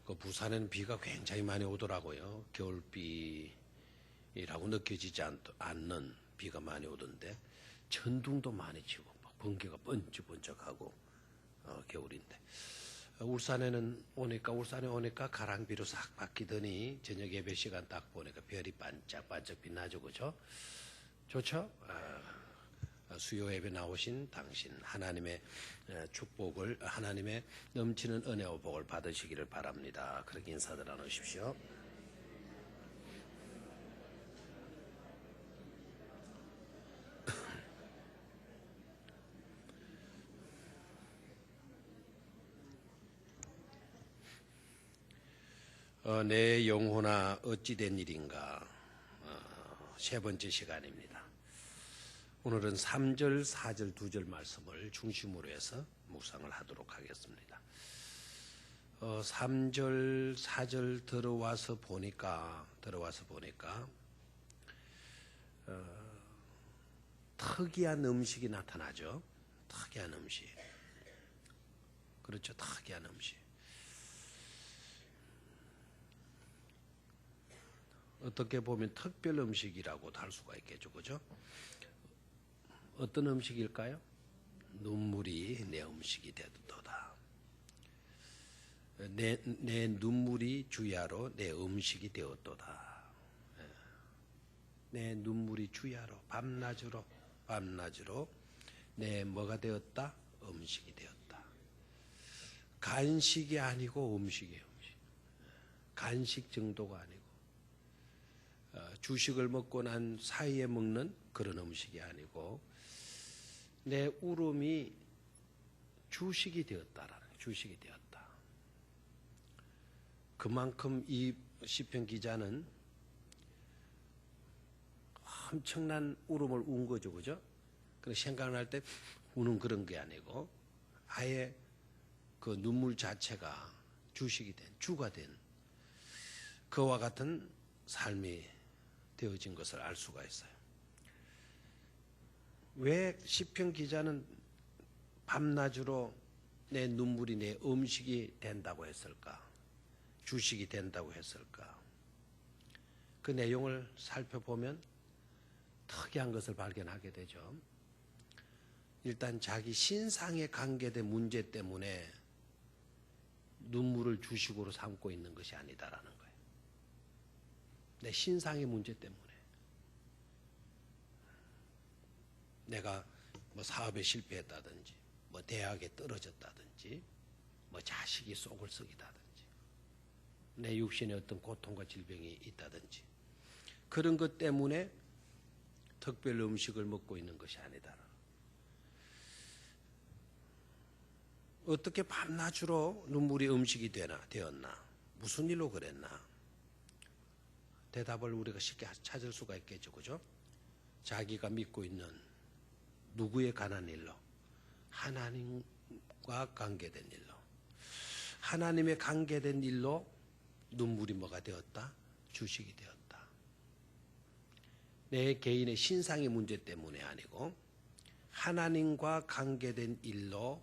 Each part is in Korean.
그 부산에는 비가 굉장히 많이 오더라고요. 겨울비라고 느껴지지 않는 비가 많이 오던데 천둥도 많이 치고 번개가 번쩍번쩍하고 겨울인데 울산에 오니까 가랑비로 싹 바뀌더니 저녁 예배 시간 딱 보니까 별이 반짝반짝 빛나죠, 그죠? 좋죠? 수요 예배 나오신 당신 하나님의 축복을 하나님의 넘치는 은혜와 복을 받으시기를 바랍니다. 그렇게 인사들 나누십시오. 내 영혼아 어찌 된 일인가 세 번째 시간입니다. 오늘은 3절, 4절, 2절 말씀을 중심으로 해서 묵상을 하도록 하겠습니다. 3절, 4절 들어와서 보니까 특이한 음식이 나타나죠. 특이한 음식. 그렇죠. 특이한 음식. 어떻게 보면 특별 음식이라고도 할 수가 있겠죠. 그죠? 어떤 음식일까요? 눈물이 내 음식이 되도다. 내 눈물이 주야로 내 음식이 되었도다. 내 눈물이 주야로 밤낮으로 내 뭐가 되었다? 음식이 되었다. 간식이 아니고 음식이에요. 간식 정도가 아니고 주식을 먹고 난 사이에 먹는 그런 음식이 아니고 내 울음이 주식이 되었다라는 거예요. 주식이 되었다. 그만큼 이 시편 기자는 엄청난 울음을 운 거죠, 그죠? 생각날 때 우는 그런 게 아니고 아예 그 눈물 자체가 주식이 된, 주가 된 그와 같은 삶이 되어진 것을 알 수가 있어요. 왜 시편 기자는 밤낮으로 내 눈물이 내 음식이 된다고 했을까? 주식이 된다고 했을까? 그 내용을 살펴보면 특이한 것을 발견하게 되죠. 일단 자기 신상에 관계된 문제 때문에 눈물을 주식으로 삼고 있는 것이 아니다라는 거예요. 내 신상의 문제 때문에. 내가 뭐 사업에 실패했다든지, 뭐 대학에 떨어졌다든지, 뭐 자식이 속을 썩이다든지, 내 육신에 어떤 고통과 질병이 있다든지, 그런 것 때문에 특별 음식을 먹고 있는 것이 아니다. 어떻게 밤낮으로 눈물이 음식이 되었나? 무슨 일로 그랬나? 대답을 우리가 쉽게 찾을 수가 있겠죠, 그죠? 자기가 믿고 있는 누구에 관한 일로? 하나님과 관계된 일로. 하나님에 관계된 일로 눈물이 뭐가 되었다? 주식이 되었다. 내 개인의 신상의 문제 때문에 아니고 하나님과 관계된 일로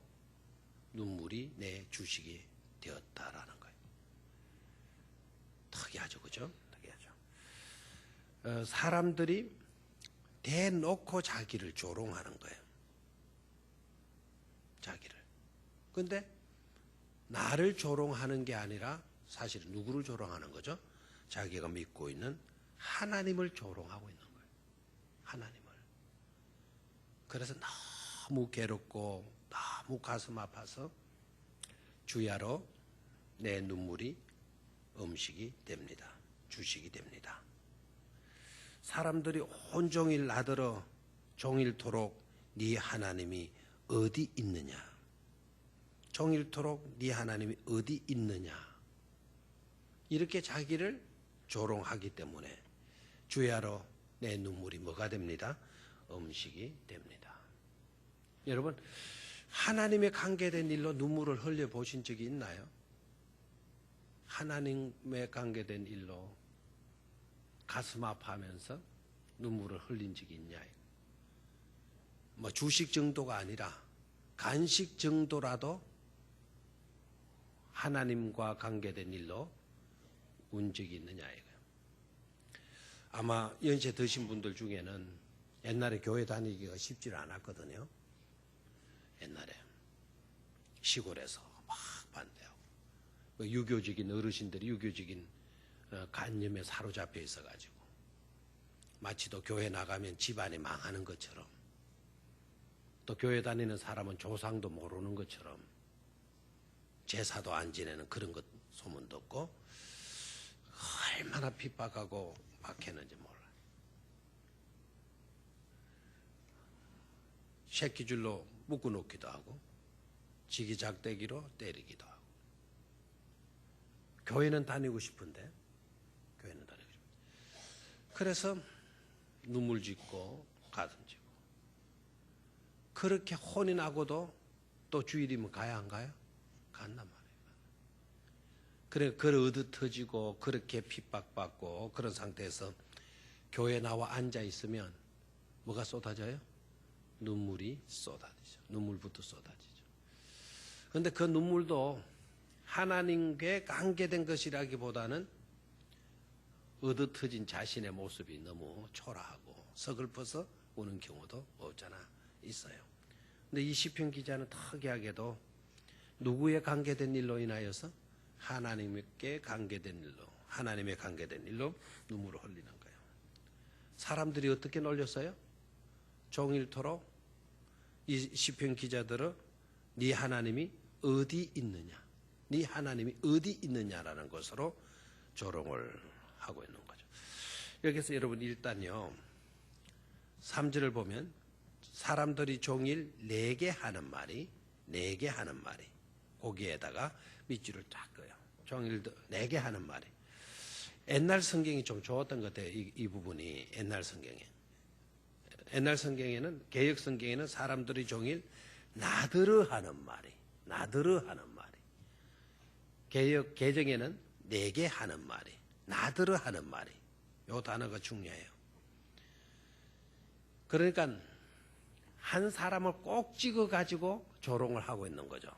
눈물이 내 주식이 되었다라는 거예요. 특이하죠, 그죠? 특이하죠. 사람들이 대놓고 자기를 조롱하는 거예요. 자기를. 근데 나를 조롱하는 게 아니라 사실 누구를 조롱하는 거죠? 자기가 믿고 있는 하나님을 조롱하고 있는 거예요. 하나님을. 그래서 너무 괴롭고 너무 가슴 아파서 주야로 내 눈물이 음식이 됩니다. 주식이 됩니다. 사람들이 온종일 나더러 종일토록 네 하나님이 어디 있느냐? 종일토록 네 하나님이 어디 있느냐? 이렇게 자기를 조롱하기 때문에 주야로 내 눈물이 뭐가 됩니다? 음식이 됩니다. 여러분, 하나님에 관계된 일로 눈물을 흘려보신 적이 있나요? 하나님에 관계된 일로 가슴 아파하면서 눈물을 흘린 적이 있냐? 뭐 주식 정도가 아니라 간식 정도라도 하나님과 관계된 일로 운 적이 있느냐 이거예요. 아마 연세 드신 분들 중에는 옛날에 교회 다니기가 쉽지 않았거든요. 옛날에 시골에서 막 반대하고 유교적인 어르신들이 유교적인 관념에 사로잡혀 있어가지고 마치 또 교회 나가면 집안이 망하는 것처럼 또 교회 다니는 사람은 조상도 모르는 것처럼 제사도 안 지내는 그런 것 소문 듣고 얼마나 핍박하고 박했는지 몰라요. 새끼줄로 묶어놓기도 하고 지기작대기로 때리기도 하고 교회는 다니고 싶은데 그래서 눈물 짓고 가슴 짓고 그렇게 혼이 나고도 또 주일이면 가야 안 가요? 간단 말이에요. 그래 그걸 얻어터지고 그렇게 핍박받고 그런 상태에서 교회 나와 앉아 있으면 뭐가 쏟아져요? 눈물이 쏟아지죠. 눈물부터 쏟아지죠. 그런데 그 눈물도 하나님께 관계된 것이라기보다는 얻어터진 자신의 모습이 너무 초라하고 서글퍼서 우는 경우도 없잖아 있어요. 근데 이 시편 기자는 특이하게도 누구에 관계된 일로 인하여서 하나님께 관계된 일로 하나님에 관계된 일로 눈물을 흘리는 거예요. 사람들이 어떻게 놀렸어요? 종일토록 이 시편 기자들은 네 하나님이 어디 있느냐, 네 하나님이 어디 있느냐라는 것으로 조롱을 하고 있는 거죠. 여기서 여러분 일단요 3절을 보면 사람들이 종일 내게 하는 말이 거기에다가 밑줄을 딱 그어요. 종일 내게 하는 말이. 옛날 성경이 좀 좋았던 것 같아요. 이 부분이 옛날 성경에는 개역 성경에는 사람들이 종일 나더러 하는 말이 개역 개정에는 내게 하는 말이 나더러 하는 말이 요 단어가 중요해요. 그러니까 한 사람을 꼭 찍어 가지고 조롱을 하고 있는 거죠.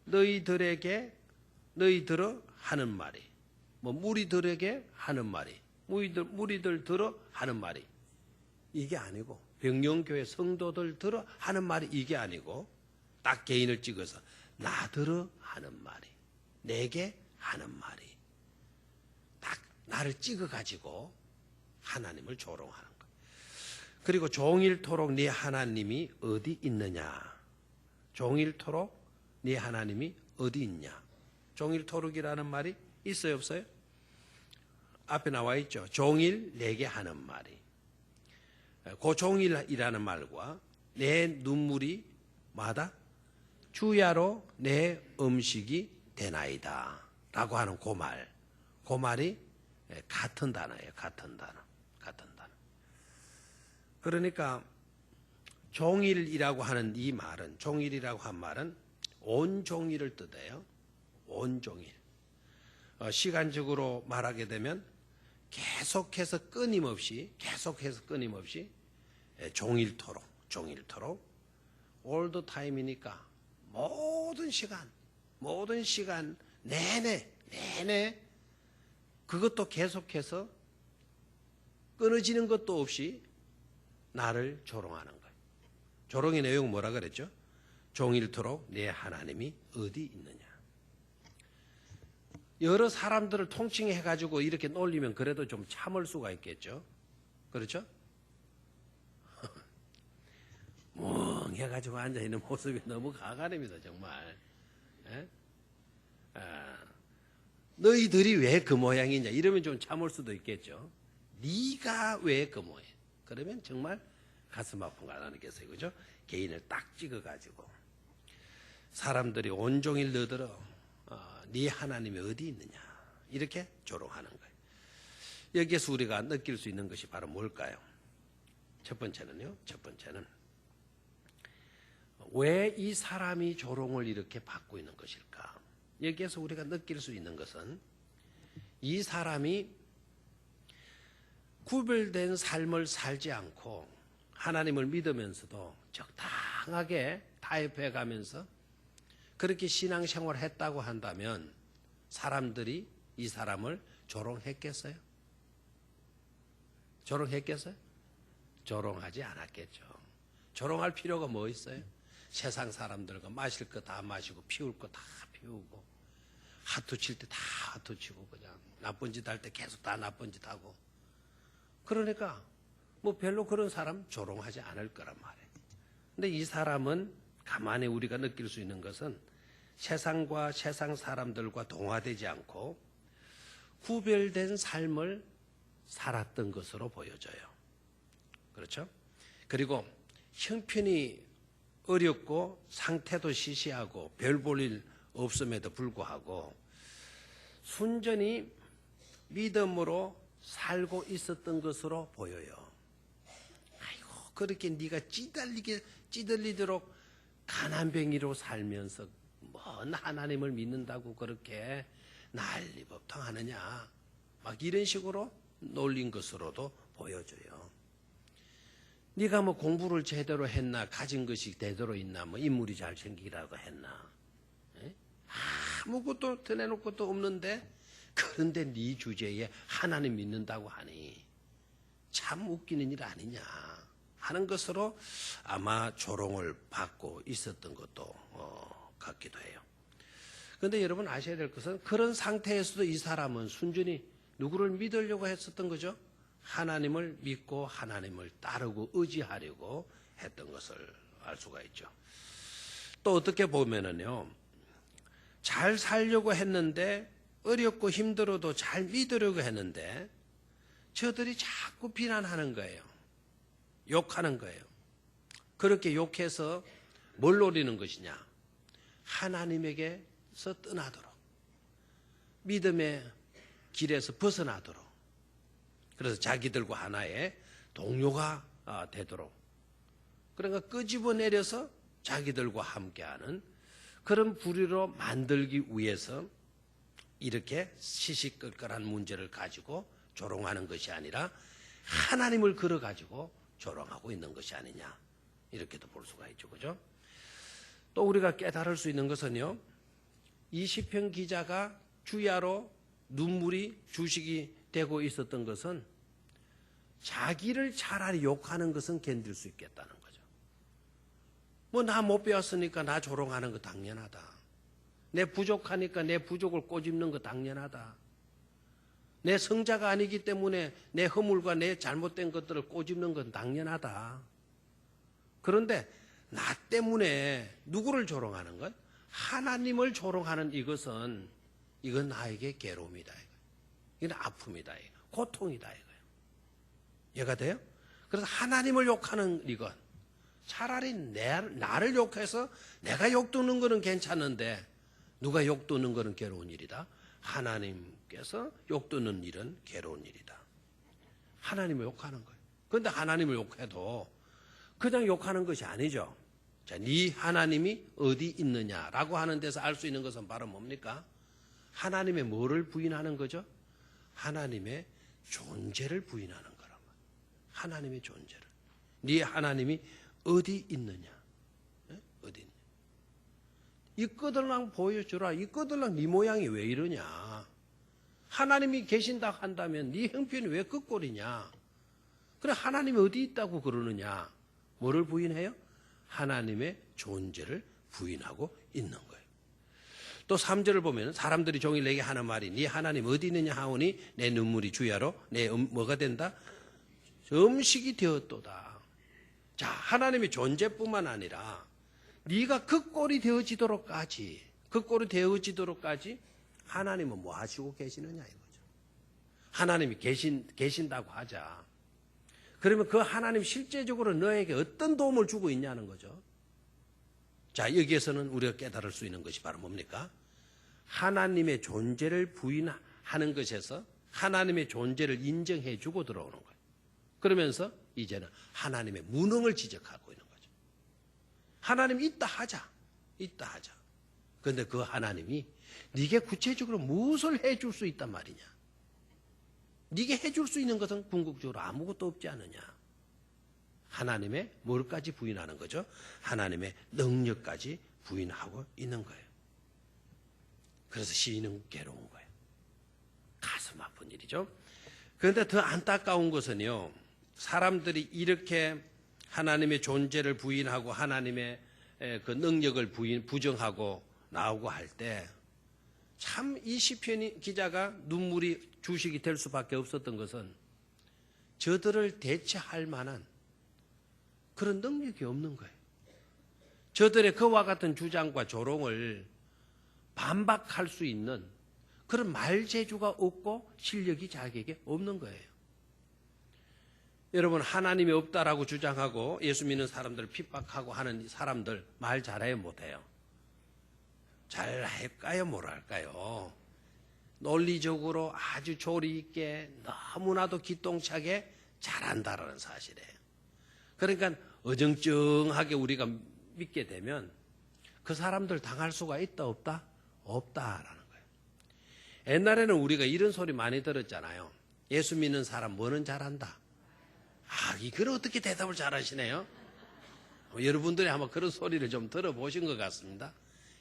너희들에게 너희들어 하는 말이 뭐 무리들에게 하는 말이 무리들 들어 하는 말이 이게 아니고 병영교회 성도들 들어 하는 말이 이게 아니고 딱 개인을 찍어서 나더러 하는 말이 내게 하는 말이 딱 나를 찍어 가지고 하나님을 조롱하는 거예요. 그리고 종일토록 네 하나님이 어디 있느냐. 종일토록 네 하나님이 어디 있냐. 종일토록이라는 말이 있어요 없어요? 앞에 나와 있죠. 종일 내게 하는 말이. 그 종일이라는 말과 내 눈물이 마다 주야로 내 음식이 되나이다 라고 하는 그 말이 같은 단어예요. 같은 단어. 그러니까 종일이라고 하는 이 말은 종일이라고 한 말은 온 종일을 뜻해요. 온 종일. 시간적으로 말하게 되면 계속해서 끊임없이 종일토록 all the time이니까 모든 시간 내내 그것도 계속해서 끊어지는 것도 없이 나를 조롱하는 거예요. 조롱의 내용은 뭐라 그랬죠? 종일토록 내 하나님이 어디 있느냐. 여러 사람들을 통칭해가지고 이렇게 놀리면 그래도 좀 참을 수가 있겠죠. 그렇죠? 멍해가지고 앉아있는 모습이 너무 가관입니다. 정말. 너희들이 왜 그 모양이냐 이러면 좀 참을 수도 있겠죠. 네가 왜 그 모양. 그러면 정말 가슴 아픈 거 하나님께서 그죠? 개인을 딱 찍어가지고 사람들이 온종일 너더러 네 하나님이 어디 있느냐 이렇게 조롱하는 거예요. 여기에서 우리가 느낄 수 있는 것이 바로 뭘까요? 첫 번째는 왜 이 사람이 조롱을 이렇게 받고 있는 것일까? 여기에서 우리가 느낄 수 있는 것은 이 사람이 구별된 삶을 살지 않고 하나님을 믿으면서도 적당하게 타협해 가면서 그렇게 신앙생활을 했다고 한다면 사람들이 이 사람을 조롱했겠어요? 조롱했겠어요? 조롱하지 않았겠죠. 조롱할 필요가 뭐 있어요? 세상 사람들과 마실 거 다 마시고 피울 거 다 피우고 하투 칠 때 다 하투 치고 그냥 나쁜 짓 할 때 계속 다 나쁜 짓 하고 그러니까 뭐 별로 그런 사람 조롱하지 않을 거란 말이에요. 근데 이 사람은 가만히 우리가 느낄 수 있는 것은 세상과 세상 사람들과 동화되지 않고 구별된 삶을 살았던 것으로 보여져요. 그렇죠? 그리고 형편이 어렵고 상태도 시시하고 별 볼 일 없음에도 불구하고 순전히 믿음으로 살고 있었던 것으로 보여요. 아이고 그렇게 네가 찌들리도록 가난뱅이로 살면서 뭔 하나님을 믿는다고 그렇게 난리법탕하느냐 막 이런 식으로 놀린 것으로도 보여져요. 네가 뭐 공부를 제대로 했나 가진 것이 제대로 있나 뭐 인물이 잘생기라고 했나 아무것도 드러내놓을 것도 없는데 그런데 네 주제에 하나님 믿는다고 하니 참 웃기는 일 아니냐 하는 것으로 아마 조롱을 받고 있었던 것도 같기도 해요. 그런데 여러분 아셔야 될 것은 그런 상태에서도 이 사람은 순전히 누구를 믿으려고 했었던 거죠? 하나님을 믿고 하나님을 따르고 의지하려고 했던 것을 알 수가 있죠. 또 어떻게 보면은요, 잘 살려고 했는데 어렵고 힘들어도 잘 믿으려고 했는데 저들이 자꾸 비난하는 거예요. 욕하는 거예요. 그렇게 욕해서 뭘 노리는 것이냐? 하나님에게서 떠나도록 믿음의 길에서 벗어나도록 그래서 자기들과 하나의 동료가 되도록 그러니까 끄집어내려서 자기들과 함께하는 그런 부류로 만들기 위해서 이렇게 시시끌끌한 문제를 가지고 조롱하는 것이 아니라 하나님을 걸어가지고 조롱하고 있는 것이 아니냐 이렇게도 볼 수가 있죠. 그죠? 또 우리가 깨달을 수 있는 것은요, 이 시편 기자가 주야로 눈물이 주식이 되고 있었던 것은 자기를 차라리 욕하는 것은 견딜 수 있겠다는 거죠. 뭐 나 못 배웠으니까 나 조롱하는 거 당연하다. 내 부족하니까 내 부족을 꼬집는 거 당연하다. 내 성자가 아니기 때문에 내 허물과 내 잘못된 것들을 꼬집는 건 당연하다. 그런데 나 때문에 누구를 조롱하는 것? 하나님을 조롱하는 이것은 이건 나에게 괴로움이다. 이건 아픔이다. 고통이다. 이거예요. 이해가 돼요? 그래서 하나님을 욕하는 이것. 차라리 나를 욕해서 내가 욕도는 거는 괜찮은데 누가 욕도는 거는 괴로운 일이다. 하나님께서 욕도는 일은 괴로운 일이다. 하나님을 욕하는 거예요. 그런데 하나님을 욕해도 그냥 욕하는 것이 아니죠. 자, 네 하나님이 어디 있느냐라고 하는 데서 알 수 있는 것은 바로 뭡니까? 하나님의 뭐를 부인하는 거죠? 하나님의 존재를 부인하는 거란 말이에요. 하나님의 존재를. 네 하나님이 어디 있느냐? 네? 어디 있느냐? 이 꺼들랑 보여주라. 이 꺼들랑 네 모양이 왜 이러냐? 하나님이 계신다 한다면 네 형편이 왜 그 꼴이냐? 그래 하나님이 어디 있다고 그러느냐? 뭐를 부인해요? 하나님의 존재를 부인하고 있는 거예요. 또 3절을 보면 사람들이 종일 내게 하는 말이 네 하나님 어디 있느냐 하오니 내 눈물이 주야로 내 뭐가 된다? 음식이 되었도다. 자, 하나님의 존재뿐만 아니라 네가 그 꼴이 되어지도록까지 하나님은 뭐 하시고 계시느냐 이거죠. 하나님이 계신다고 하자. 그러면 그 하나님 실제적으로 너에게 어떤 도움을 주고 있냐는 거죠. 자, 여기에서는 우리가 깨달을 수 있는 것이 바로 뭡니까? 하나님의 존재를 부인하는 것에서 하나님의 존재를 인정해 주고 들어오는 거예요. 그러면서 이제는 하나님의 무능을 지적하고 있는 거죠. 하나님 있다 하자. 그런데 그 하나님이 네게 구체적으로 무엇을 해줄 수 있단 말이냐? 네게 해줄 수 있는 것은 궁극적으로 아무것도 없지 않느냐? 하나님의 뭘까지 부인하는 거죠? 하나님의 능력까지 부인하고 있는 거예요. 그래서 시인은 괴로운 거예요. 가슴 아픈 일이죠. 그런데 더 안타까운 것은요, 사람들이 이렇게 하나님의 존재를 부인하고 하나님의 그 능력을 부정하고 나오고 할 때 참 이 시편 기자가 눈물이 주식이 될 수밖에 없었던 것은 저들을 대체할 만한 그런 능력이 없는 거예요. 저들의 그와 같은 주장과 조롱을 반박할 수 있는 그런 말재주가 없고 실력이 자기에게 없는 거예요. 여러분, 하나님이 없다라고 주장하고 예수 믿는 사람들을 핍박하고 하는 사람들 말 잘해요, 못해요? 잘할까요, 뭐랄까요? 논리적으로 아주 조리 있게 너무나도 기똥차게 잘한다라는 사실이에요. 그러니까 어정쩡하게 우리가 믿게 되면 그 사람들 당할 수가 있다 없다? 없다라는 거예요. 옛날에는 우리가 이런 소리 많이 들었잖아요. 예수 믿는 사람 뭐는 잘한다. 이걸 어떻게 대답을 잘하시네요. 여러분들이 아마 그런 소리를 좀 들어보신 것 같습니다.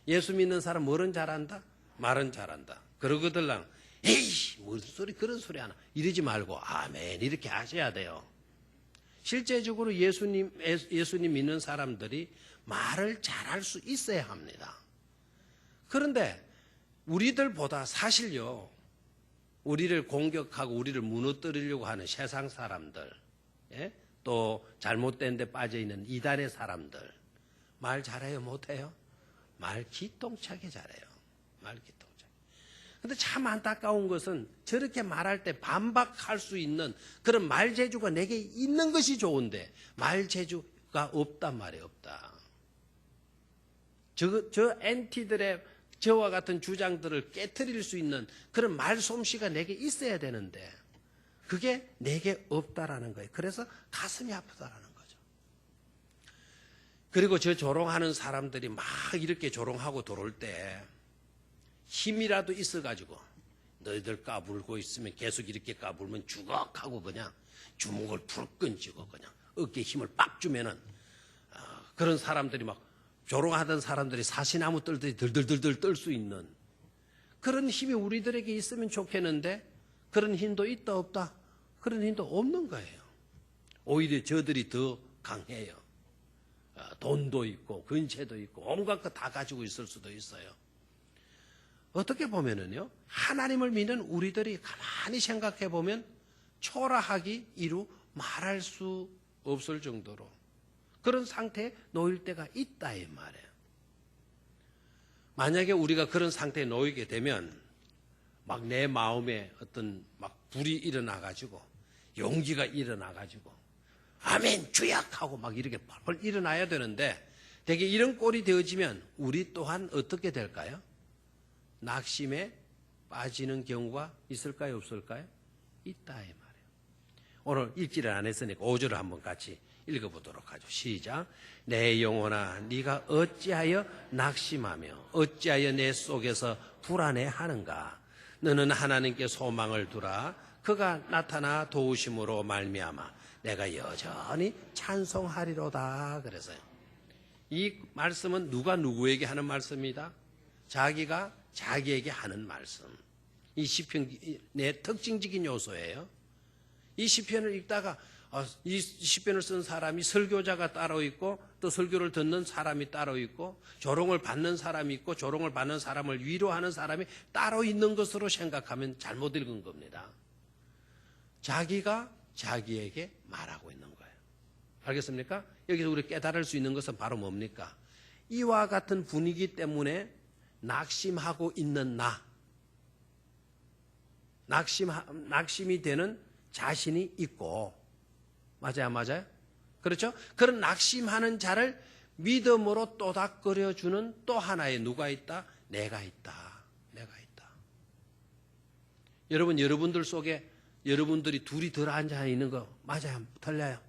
예수 믿는 사람 뭐는 잘한다? 말은 잘한다. 그러거들랑 에이 무슨 소리 그런 소리 하나 이러지 말고 아멘 이렇게 하셔야 돼요. 실제적으로 예수님 믿는 사람들이 말을 잘할 수 있어야 합니다. 그런데 우리들보다 사실요, 우리를 공격하고 우리를 무너뜨리려고 하는 세상 사람들, 또 잘못된 데 빠져있는 이단의 사람들 말 잘해요, 못해요? 말 기똥차게 잘해요. 말 기똥차게. 근데 참 안타까운 것은 저렇게 말할 때 반박할 수 있는 그런 말재주가 내게 있는 것이 좋은데 말재주가 없단 말이에요. 없다. 저 엔티들의 저와 같은 주장들을 깨트릴 수 있는 그런 말솜씨가 내게 있어야 되는데 그게 내게 없다라는 거예요. 그래서 가슴이 아프다라는 거죠. 그리고 저 조롱하는 사람들이 막 이렇게 조롱하고 들어올 때 힘이라도 있어가지고 너희들 까불고 있으면 계속 이렇게 까불면 죽어 하고 그냥 주먹을 풀 끈지고 그냥 어깨에 힘을 빡 주면은 그런 사람들이 막 조롱하던 사람들이 사시나무 떨듯이 들들들들 떨 수 있는 그런 힘이 우리들에게 있으면 좋겠는데 그런 힘도 있다 없다? 그런 힘도 없는 거예요. 오히려 저들이 더 강해요. 돈도 있고 근체도 있고 온갖 거 다 가지고 있을 수도 있어요. 어떻게 보면은요, 하나님을 믿는 우리들이 가만히 생각해 보면 초라하기 이루 말할 수 없을 정도로 그런 상태에 놓일 때가 있다 이 말이에요. 만약에 우리가 그런 상태에 놓이게 되면 막 내 마음에 어떤 막 불이 일어나 가지고 용기가 일어나 가지고 아멘 주약하고 막 이렇게 펄펄 일어나야 되는데 되게 이런 꼴이 되어지면 우리 또한 어떻게 될까요? 낙심에 빠지는 경우가 있을까요, 없을까요? 있다 이 말이에요. 오늘 읽지를 안 했으니까 5절을 한번 같이 읽어보도록 하죠. 시작. 내 영혼아 네가 어찌하여 낙심하며 어찌하여 내 속에서 불안해하는가. 너는 하나님께 소망을 두라. 그가 나타나 도우심으로 말미암아 내가 여전히 찬송하리로다. 그래서요. 이 말씀은 누가 누구에게 하는 말씀이다? 자기가 자기에게 하는 말씀. 이 시편의 특징적인 요소예요. 이 시편을 읽다가 이 시편을 쓴 사람이 설교자가 따로 있고 또 설교를 듣는 사람이 따로 있고 조롱을 받는 사람이 있고 조롱을 받는 사람을 위로하는 사람이 따로 있는 것으로 생각하면 잘못 읽은 겁니다. 자기가 자기에게 말하고 있는 거예요. 알겠습니까? 여기서 우리 깨달을 수 있는 것은 바로 뭡니까? 이와 같은 분위기 때문에 낙심하고 있는 낙심이 되는 자신이 있고, 맞아요? 그렇죠? 그런 낙심하는 자를 믿음으로 또닥거려주는 또 하나의 누가 있다? 내가 있다. 여러분, 여러분들 속에 여러분들이 둘이 덜 앉아 있는 거 맞아요? 틀려요?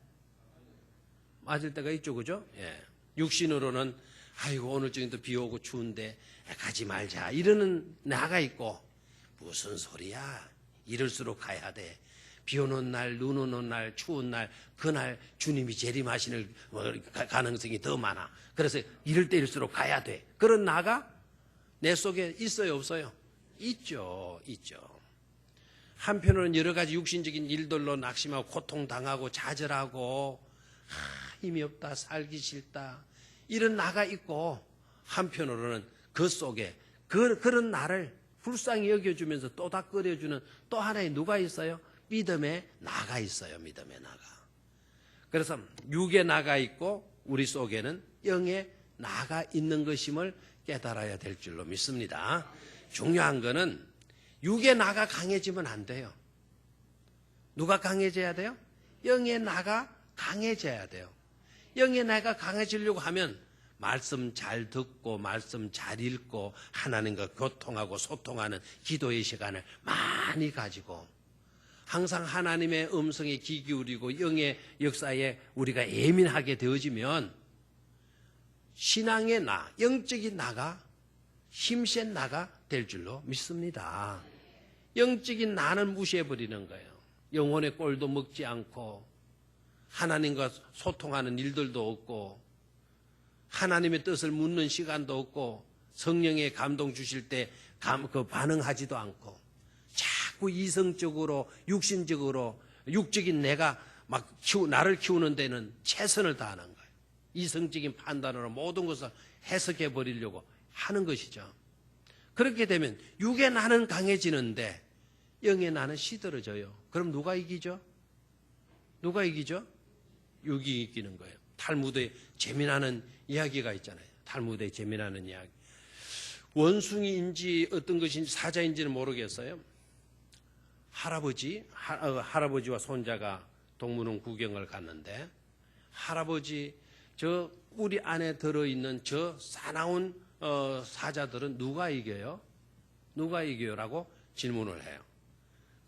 맞을 때가 있죠, 그죠? 예. 육신으로는 아이고 오늘 저기도 비 오고 추운데 가지 말자 이러는 나가 있고, 무슨 소리야? 이럴수록 가야 돼. 비 오는 날, 눈 오는 날, 추운 날, 그날 주님이 재림하시는 가능성이 더 많아. 그래서 이럴 때일수록 가야 돼. 그런 나가 내 속에 있어요, 없어요? 있죠, 있죠. 한편으로는 여러 가지 육신적인 일들로 낙심하고 고통당하고 좌절하고 힘이 없다, 살기 싫다 이런 나가 있고, 한편으로는 그 속에 그런 나를 불쌍히 여겨주면서 또닥거려주는 또 하나의 누가 있어요? 믿음의 나가 있어요. 믿음의 나가. 그래서 육의 나가 있고 우리 속에는 영의 나가 있는 것임을 깨달아야 될 줄로 믿습니다. 중요한 거는 육의 나가 강해지면 안 돼요. 누가 강해져야 돼요? 영의 나가 강해져야 돼요. 영의 나가 강해지려고 하면 말씀 잘 듣고 말씀 잘 읽고 하나님과 교통하고 소통하는 기도의 시간을 많이 가지고 항상 하나님의 음성에 귀 기울이고 영의 역사에 우리가 예민하게 되어지면 신앙의 나, 영적인 나가 힘센 나가 될 줄로 믿습니다. 영적인 나는 무시해버리는 거예요. 영혼의 꼴도 먹지 않고 하나님과 소통하는 일들도 없고 하나님의 뜻을 묻는 시간도 없고 성령의 감동 주실 때 반응하지도 않고 자꾸 이성적으로 육신적으로 육적인 내가 막 나를 키우는 데는 최선을 다하는 거예요. 이성적인 판단으로 모든 것을 해석해 버리려고 하는 것이죠. 그렇게 되면 육의 나는 강해지는데 영의 나는 시들어져요. 그럼 누가 이기죠? 누가 이기죠? 육이 이기는 거예요. 탈무드에 재미나는 이야기가 있잖아요. 탈무드에 재미나는 이야기. 원숭이인지 어떤 것인지 사자인지는 모르겠어요. 할아버지와 손자가 동물원 구경을 갔는데 할아버지 저 우리 안에 들어있는 저 사나운 사자들은 누가 이겨요? 누가 이겨요? 라고 질문을 해요.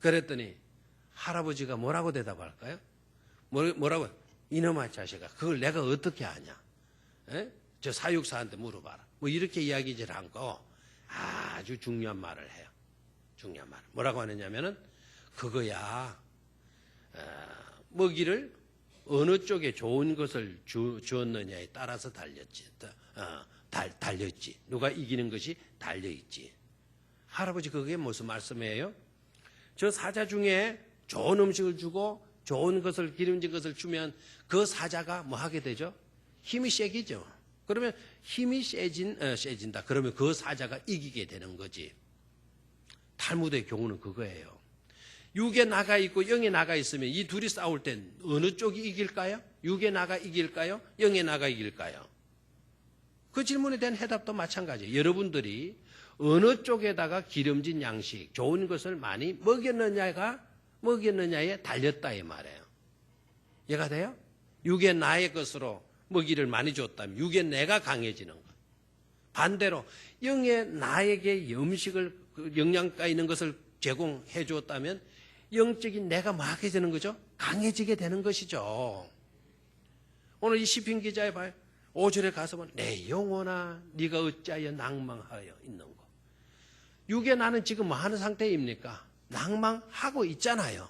그랬더니 할아버지가 뭐라고 대답할까요? 뭐라고? 이놈아 자식아, 그걸 내가 어떻게 아냐? 에? 저 사육사한테 물어봐라. 뭐 이렇게 이야기질 않고 아주 중요한 말을 해요. 중요한 말. 뭐라고 하느냐면은 그거야 먹이를 어느 쪽에 좋은 것을 주었느냐에 따라서 달렸지. 달렸지. 누가 이기는 것이 달려있지. 할아버지 그게 무슨 말씀이에요? 저 사자 중에 좋은 음식을 주고 좋은 것을 기름진 것을 주면 그 사자가 뭐 하게 되죠? 힘이 세기죠. 그러면 힘이 세진다. 그러면 그 사자가 이기게 되는 거지. 탈무드의 경우는 그거예요. 육에 나가 있고 영에 나가 있으면 이 둘이 싸울 땐 어느 쪽이 이길까요? 육에 나가 이길까요? 영에 나가 이길까요? 그 질문에 대한 해답도 마찬가지예요. 여러분들이 어느 쪽에다가 기름진 양식, 좋은 것을 많이 먹였느냐에 달렸다 이 말이에요. 이해가 돼요? 육의 나의 것으로 먹이를 많이 줬다면 육의 내가 강해지는 것. 반대로 영의 나에게 음식을 영양가 있는 것을 제공해 주었다면 영적인 내가 뭐 하게 되는 거죠? 강해지게 되는 것이죠. 오늘 이 시편 기자에 봐요. 5절에 가서 보면 내 영혼아 네가 어찌하여 낭망하여 있는 거. 육의 나는 지금 뭐 하는 상태입니까? 낭망하고 있잖아요.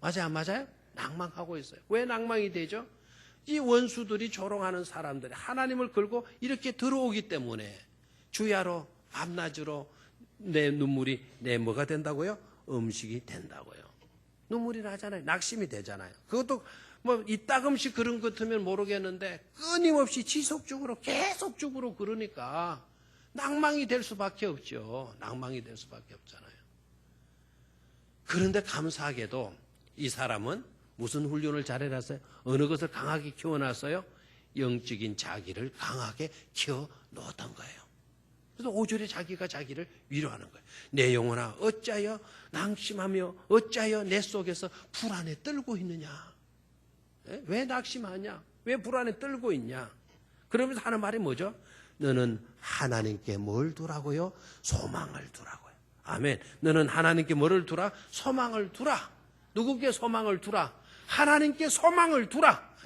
맞아요, 안 맞아요? 낭망하고 있어요. 왜 낭망이 되죠? 이 원수들이 조롱하는 사람들이 하나님을 걸고 이렇게 들어오기 때문에 주야로 밤낮으로 내 눈물이 내 뭐가 된다고요? 음식이 된다고요. 눈물이 나잖아요. 낙심이 되잖아요. 그것도 뭐 이따금씩 그런 것 같으면 모르겠는데 끊임없이 지속적으로 계속적으로 그러니까 낭망이 될 수밖에 없죠. 낭망이 될 수밖에 없잖아요. 그런데 감사하게도 이 사람은 무슨 훈련을 잘해놨어요? 어느 것을 강하게 키워놨어요? 영적인 자기를 강하게 키워놓았던 거예요. 그래서 5절에 자기가 자기를 위로하는 거예요. 내 영혼아 어찌하여 낙심하며 어찌하여 내 속에서 불안에 떨고 있느냐. 왜 낙심하냐? 왜 불안에 떨고 있냐? 그러면서 하는 말이 뭐죠? 너는 하나님께 뭘 두라고요? 소망을 두라고요. 아멘. 너는 하나님께 뭐를 두라? 소망을 두라. 누구께 소망을 두라? 하나님께 소망을 두라.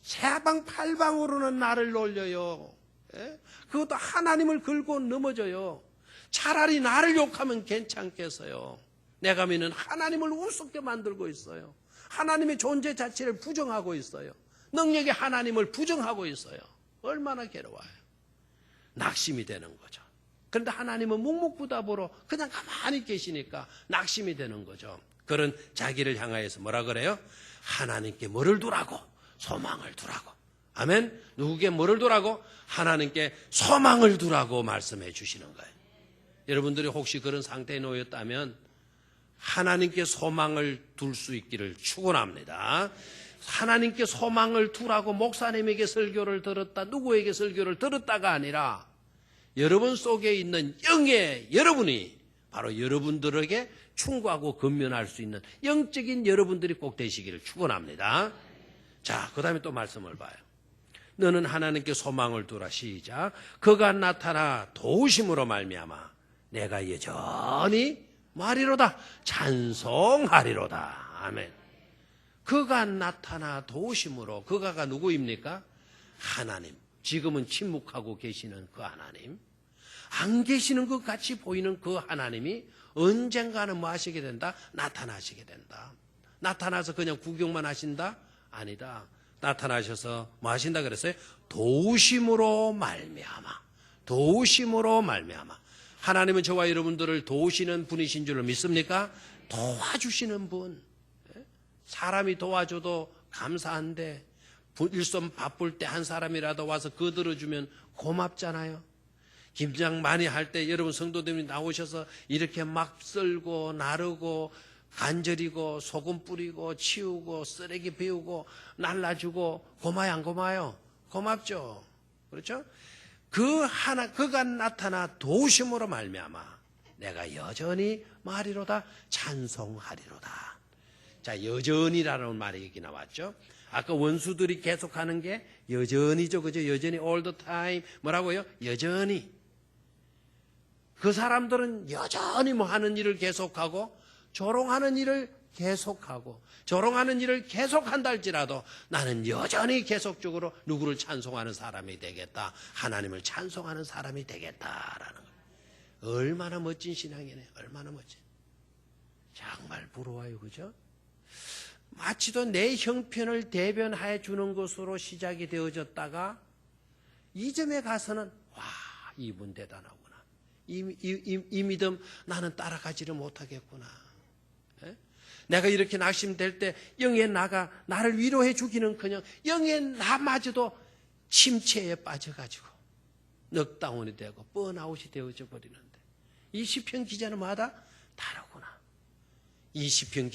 사방팔방으로는 나를 놀려요. 그것도 하나님을 걸고 넘어져요. 차라리 나를 욕하면 괜찮겠어요. 내가 믿는 하나님을 우습게 만들고 있어요. 하나님의 존재 자체를 부정하고 있어요. 능력의 하나님을 부정하고 있어요. 얼마나 괴로워요. 낙심이 되는 거죠. 그런데 하나님은 묵묵부답으로 그냥 가만히 계시니까 낙심이 되는 거죠. 그런 자기를 향하여서 뭐라 그래요? 하나님께 뭐를 두라고? 소망을 두라고. 아멘. 누구에게 뭐를 두라고? 하나님께 소망을 두라고 말씀해 주시는 거예요. 여러분들이 혹시 그런 상태에 놓였다면 하나님께 소망을 둘 수 있기를 축원합니다. 하나님께 소망을 두라고 목사님에게 설교를 들었다, 누구에게 설교를 들었다가 아니라 여러분 속에 있는 영의 여러분이 바로 여러분들에게 충고하고 건면할 수 있는 영적인 여러분들이 꼭 되시기를 축원합니다. 자, 그 다음에 또 말씀을 봐요. 너는 하나님께 소망을 두라. 시작. 그가 나타나 도우심으로 말미암아 내가 여전히 말이로다. 찬송하리로다. 아멘. 그가 나타나 도우심으로. 그가가 누구입니까? 하나님. 지금은 침묵하고 계시는 그 하나님. 안 계시는 것 같이 보이는 그 하나님이 언젠가는 뭐 하시게 된다? 나타나시게 된다. 나타나서 그냥 구경만 하신다? 아니다. 나타나셔서 뭐 하신다 그랬어요? 도우심으로 말미암아. 도우심으로 말미암아. 하나님은 저와 여러분들을 도우시는 분이신 줄로 믿습니까? 도와주시는 분. 사람이 도와줘도 감사한데 일손 바쁠 때 한 사람이라도 와서 거들어주면 고맙잖아요. 김장 많이 할 때 여러분 성도들이 나오셔서 이렇게 막 썰고 나르고 간절이고 소금 뿌리고 치우고 쓰레기 비우고 날라주고 고마요 안 고마요? 고맙죠. 그렇죠? 그가 나타나 도우심으로 말미암아 내가 여전히 말이로다 찬송하리로다. 자, 여전히라는 말이 여기 나왔죠. 아까 원수들이 계속하는 게 여전히죠. 그죠? 여전히 all the time. 뭐라고요? 여전히. 그 사람들은 여전히 뭐 하는 일을 계속하고 조롱하는 일을 계속하고 조롱하는 일을 계속한다 할지라도 나는 여전히 계속적으로 누구를 찬송하는 사람이 되겠다. 하나님을 찬송하는 사람이 되겠다라는 거예요. 얼마나 멋진 신앙이네. 얼마나 멋진. 정말 부러워요. 그죠? 마치도 내 형편을 대변해 주는 것으로 시작이 되어졌다가 이 점에 가서는 와, 이분 대단하구나. 이 믿음 나는 따라가지를 못하겠구나. 내가 이렇게 낙심될 때 영의 나가 나를 위로해 주기는커녕 영의 나마저도 침체에 빠져가지고 넉다운이 되고 번아웃이 되어져 버리는데 이 시편 기자는 마다 다르구나. 이 시편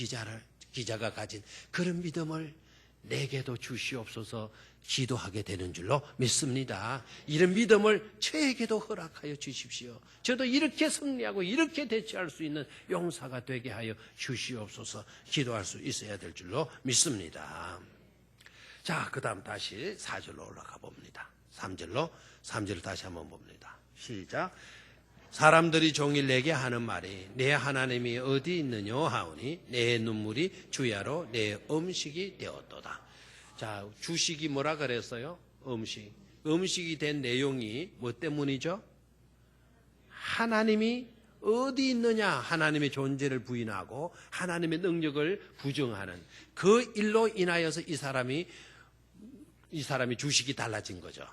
기자가 가진 그런 믿음을 내게도 주시옵소서 기도하게 되는 줄로 믿습니다. 이런 믿음을 저에게도 허락하여 주십시오. 저도 이렇게 승리하고 이렇게 대처할 수 있는 용사가 되게 하여 주시옵소서 기도할 수 있어야 될 줄로 믿습니다. 자, 그 다음 다시 4절로 올라가 봅니다. 3절을 다시 한번 봅니다. 시작. 사람들이 종일 내게 하는 말이 내 하나님이 어디 있느냐 하오니 내 눈물이 주야로 내 음식이 되었도다. 자, 주식이 뭐라 그랬어요? 음식이 된 내용이 뭐 때문이죠? 하나님이 어디 있느냐? 하나님의 존재를 부인하고 하나님의 능력을 부정하는 그 일로 인하여서 이 사람이 주식이 달라진 거죠.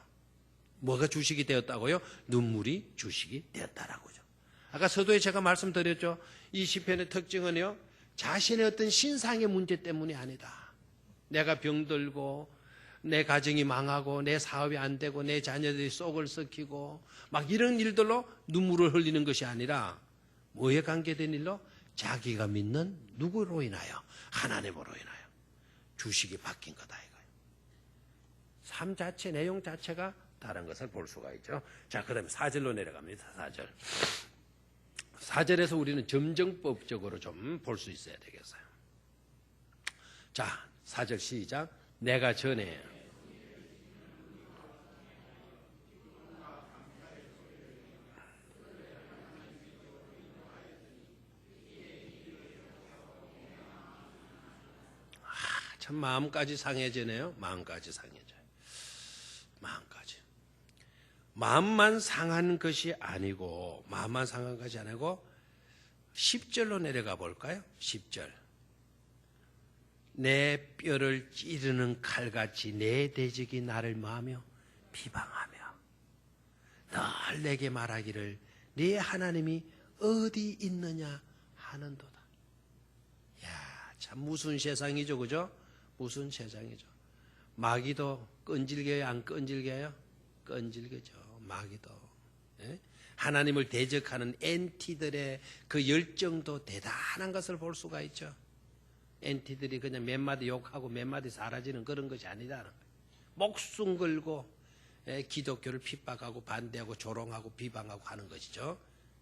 뭐가 주식이 되었다고요? 눈물이 주식이 되었다라고요. 아까 서두에 제가 말씀드렸죠. 이 시편의 특징은요, 자신의 어떤 신상의 문제 때문이 아니다. 내가 병들고 내 가정이 망하고 내 사업이 안 되고 내 자녀들이 속을 썩히고 막 이런 일들로 눈물을 흘리는 것이 아니라 뭐에 관계된 일로? 자기가 믿는 누구로 인하여? 하나님으로 인하여 주식이 바뀐 거다 이거예요. 삶 자체, 내용 자체가 다른 것을 볼 수가 있죠. 자, 그 다음에 4절로 내려갑니다. 4절. 4절에서 우리는 점정법적으로 좀 볼 수 있어야 되겠어요. 자, 4절 시작. 내가 전에 참 마음까지 상해지네요. 마음까지 상해져요. 마음까지. 마음만 상한 것이 아니고 10절로 내려가 볼까요? 10절. 내 뼈를 찌르는 칼같이 내 대적이 나를 마하며 비방하며 늘 내게 말하기를 네 하나님이 어디 있느냐 하는도다. 야, 참 무슨 세상이죠, 그죠? 무슨 세상이죠. 마귀도 끈질겨요, 안 끈질겨요? 끈질겨죠, 마귀도. 예? 하나님을 대적하는 엔티들의 그 열정도 대단한 것을 볼 수가 있죠. 엔티들이 그냥 몇 마디 욕하고 몇 마디 사라지는 그런 것이 아니다는 거예요. 목숨 걸고 기독교를 핍박하고 반대하고 조롱하고 비방하고 하는 것이죠.